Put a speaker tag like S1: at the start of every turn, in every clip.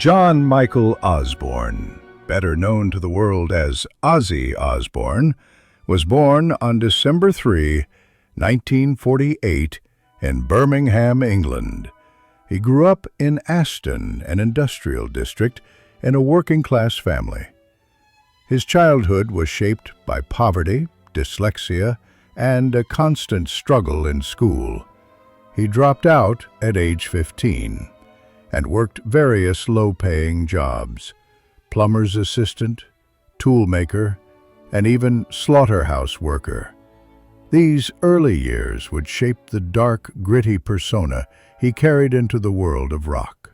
S1: John Michael Osbourne, better known to the world as Ozzy Osbourne, was born on December 3, 1948, in Birmingham, England. He grew up in Aston, an industrial district, in a working-class family. His childhood was shaped by poverty, dyslexia, and a constant struggle in school. He dropped out at age 15 and worked various low-paying jobs: plumber's assistant, toolmaker, and even slaughterhouse worker. These early years would shape the dark, gritty persona he carried into the world of rock.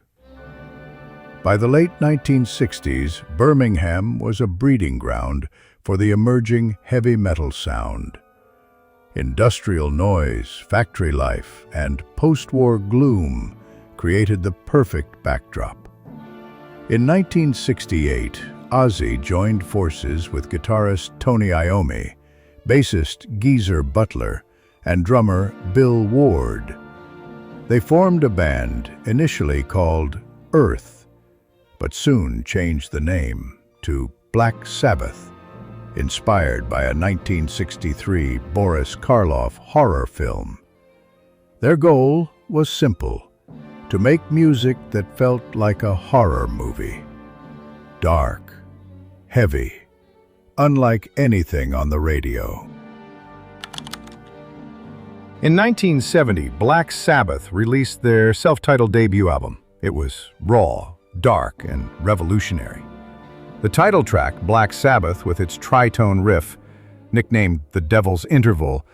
S1: By the late 1960s, Birmingham was a breeding ground for the emerging heavy metal sound. Industrial noise, factory life, and post-war gloom created the perfect backdrop. In 1968, Ozzy joined forces with guitarist Tony Iommi, bassist Geezer Butler, and drummer Bill Ward. They formed a band initially called Earth, but soon changed the name to Black Sabbath, inspired by a 1963 Boris Karloff horror film. Their goal was simple: to make music that felt like a horror movie. Dark, heavy, unlike anything on the radio.
S2: In 1970, Black Sabbath released their self-titled debut album. It was raw, dark, and revolutionary. The title track, Black Sabbath, with its tritone riff, nicknamed the Devil's Interval,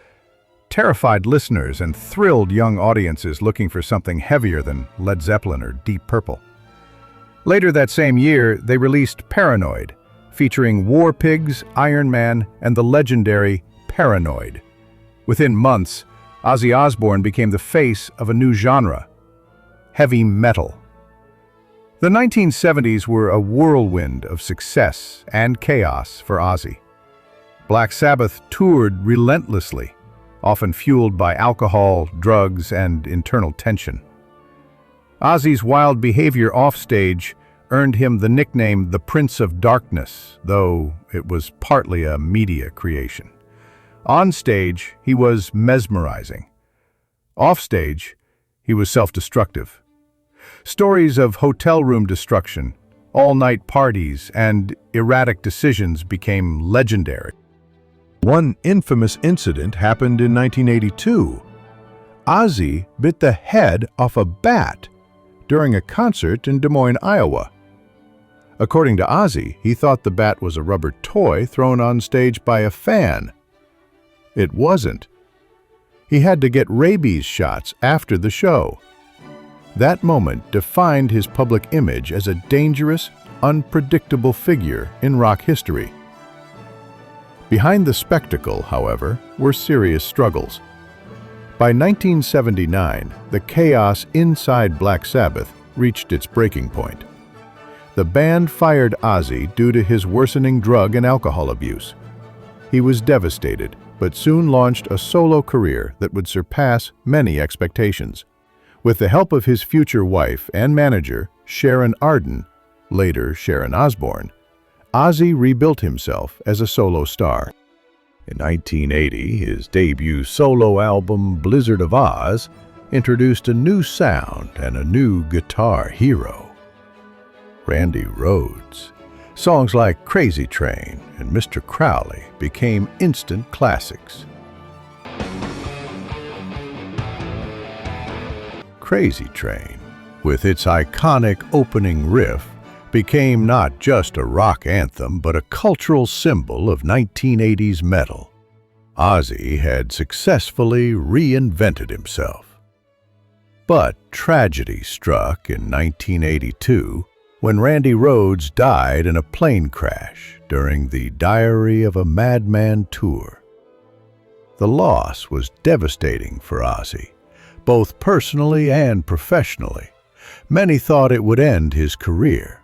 S2: terrified listeners and thrilled young audiences looking for something heavier than Led Zeppelin or Deep Purple. Later that same year, they released Paranoid, featuring War Pigs, Iron Man, and the legendary Paranoid. Within months, Ozzy Osbourne became the face of a new genre: heavy metal. The 1970s were a whirlwind of success and chaos for Ozzy. Black Sabbath toured relentlessly, often fueled by alcohol, drugs, and internal tension. Ozzy's wild behavior offstage earned him the nickname the Prince of Darkness, though it was partly a media creation. On stage, he was mesmerizing. Offstage, he was self-destructive. Stories of hotel room destruction, all-night parties, and erratic decisions became legendary. One infamous incident happened in 1982. Ozzy bit the head off a bat during a concert in Des Moines, Iowa. According to Ozzy, he thought the bat was a rubber toy thrown on stage by a fan. It wasn't. He had to get rabies shots after the show. That moment defined his public image as a dangerous, unpredictable figure in rock history. Behind the spectacle, however, were serious struggles. By 1979, the chaos inside Black Sabbath reached its breaking point. The band fired Ozzy due to his worsening drug and alcohol abuse. He was devastated, but soon launched a solo career that would surpass many expectations. With the help of his future wife and manager, Sharon Arden, later Sharon Osbourne, Ozzy rebuilt himself as a solo star. In 1980, his debut solo album, Blizzard of Oz, introduced a new sound and a new guitar hero: Randy Rhoads. Songs like Crazy Train and Mr. Crowley became instant classics. Crazy Train, with its iconic opening riff, became not just a rock anthem but a cultural symbol of 1980s metal. Ozzy had successfully reinvented himself. But tragedy struck in 1982 when Randy Rhoads died in a plane crash during the Diary of a Madman tour. The loss was devastating for Ozzy, both personally and professionally. Many thought it would end his career.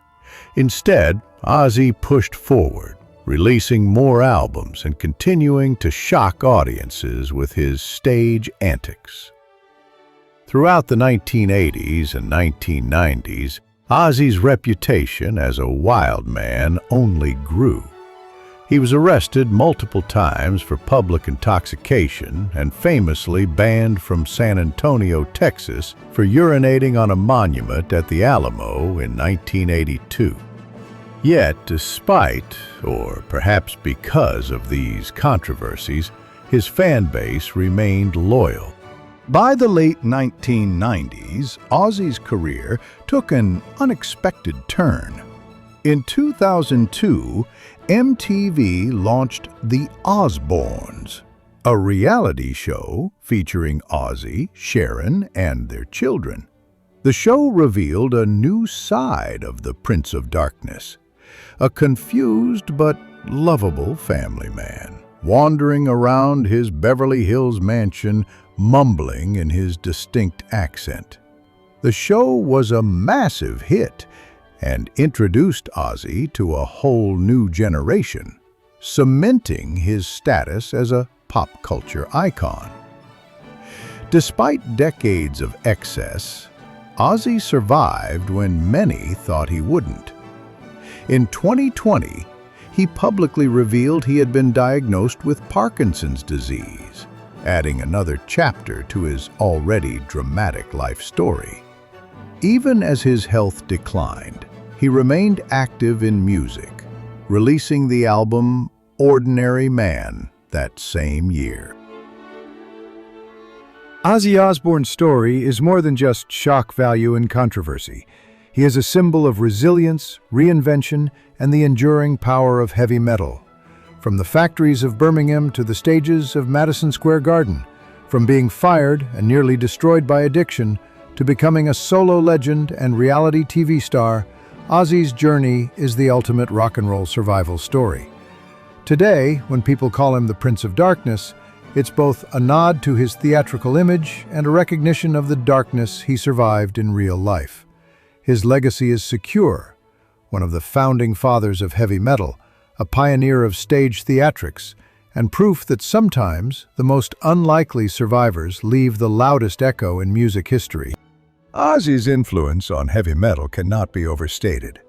S2: Instead, Ozzy pushed forward, releasing more albums and continuing to shock audiences with his stage antics. Throughout the 1980s and 1990s,
S1: Ozzy's reputation as a wild man only grew. He was arrested multiple times for public intoxication and famously banned from San Antonio, Texas, for urinating on a monument at the Alamo in 1982. Yet, despite, or perhaps because of these controversies, his fan base remained loyal. By the late 1990s, Ozzy's career took an unexpected turn. In 2002, MTV launched The Osbournes, a reality show featuring Ozzy, Sharon, and their children. The show revealed a new side of the Prince of Darkness, a confused but lovable family man, wandering around his Beverly Hills mansion, mumbling in his distinct accent. The show was a massive hit and introduced Ozzy to a whole new generation, cementing his status as a pop culture icon. Despite decades of excess, Ozzy survived when many thought he wouldn't. In 2020, he publicly revealed he had been diagnosed with Parkinson's disease, adding another chapter to his already dramatic life story. Even as his health declined, he remained active in music, releasing the album Ordinary Man that same year.
S2: Ozzy Osbourne's story is more than just shock value and controversy. He is a symbol of resilience, reinvention, and the enduring power of heavy metal. From the factories of Birmingham to the stages of Madison Square Garden, from being fired and nearly destroyed by addiction to becoming a solo legend and reality TV star, Ozzy's journey is the ultimate rock and roll survival story. Today, when people call him the Prince of Darkness, it's both a nod to his theatrical image and a recognition of the darkness he survived in real life. His legacy is secure, one of the founding fathers of heavy metal, a pioneer of stage theatrics, and proof that sometimes the most unlikely survivors leave the loudest echo in music history.
S1: Ozzy's influence on heavy metal cannot be overstated.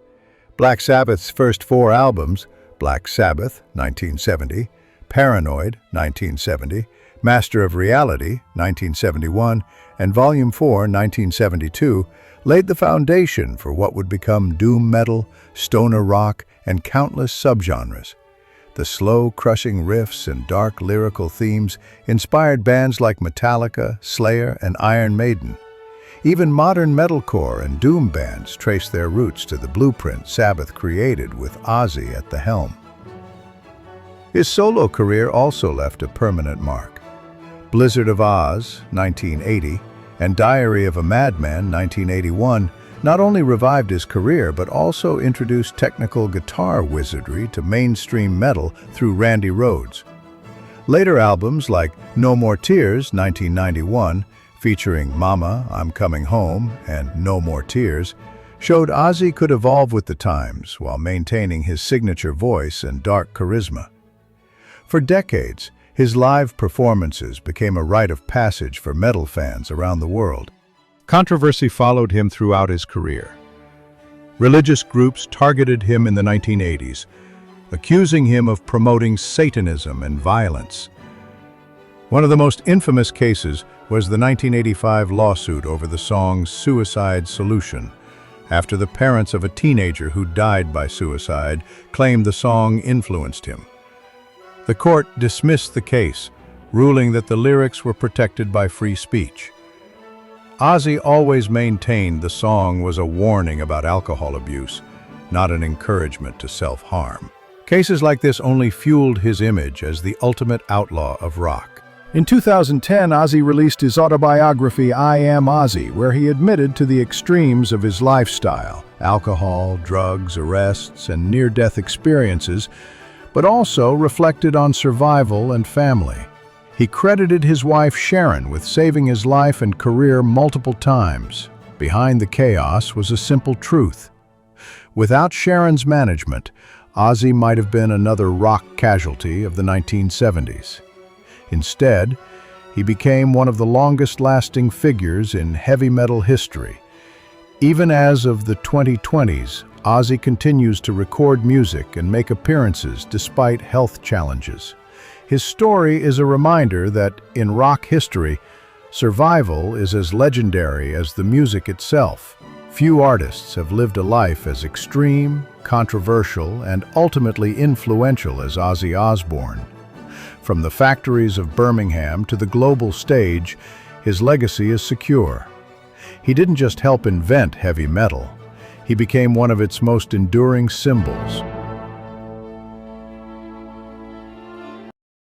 S1: Black Sabbath's first 4 albums, Black Sabbath, 1970, Paranoid, 1970, Master of Reality, 1971, and Volume 4, 1972, laid the foundation for what would become doom metal, stoner rock, and countless subgenres. The slow, crushing riffs and dark lyrical themes inspired bands like Metallica, Slayer, and Iron Maiden. Even modern metalcore and doom bands trace their roots to the blueprint Sabbath created with Ozzy at the helm. His solo career also left a permanent mark. Blizzard of Oz, 1980, and Diary of a Madman, 1981, not only revived his career but also introduced technical guitar wizardry to mainstream metal through Randy Rhoads. Later albums like No More Tears, 1991, featuring Mama, I'm Coming Home, and No More Tears, showed Ozzy could evolve with the times while maintaining his signature voice and dark charisma. For decades, his live performances became a rite of passage for metal fans around the world. Controversy followed him throughout his career. Religious groups targeted him in the 1980s, accusing him of promoting Satanism and violence. One of the most infamous cases was the 1985 lawsuit over the song's Suicide Solution, after the parents of a teenager who died by suicide claimed the song influenced him. The court dismissed the case, ruling that the lyrics were protected by free speech. Ozzy always maintained the song was a warning about alcohol abuse, not an encouragement to self-harm. Cases like this only fueled his image as the ultimate outlaw of rock. In 2010, Ozzy released his autobiography, I Am Ozzy, where he admitted to the extremes of his lifestyle, alcohol, drugs, arrests, and near-death experiences, but also reflected on survival and family. He credited his wife Sharon with saving his life and career multiple times. Behind the chaos was a simple truth. Without Sharon's management, Ozzy might have been another rock casualty of the 1970s. Instead, he became one of the longest-lasting figures in heavy metal history.
S2: Even as of the 2020s, Ozzy continues to record music and make appearances despite health challenges. His story is a reminder that, in rock history, survival is as legendary as the music itself. Few artists have lived a life as extreme, controversial, and ultimately influential as Ozzy Osbourne. From the factories of Birmingham to the global stage, his legacy is secure. He didn't just help invent heavy metal, he became one of its most enduring symbols.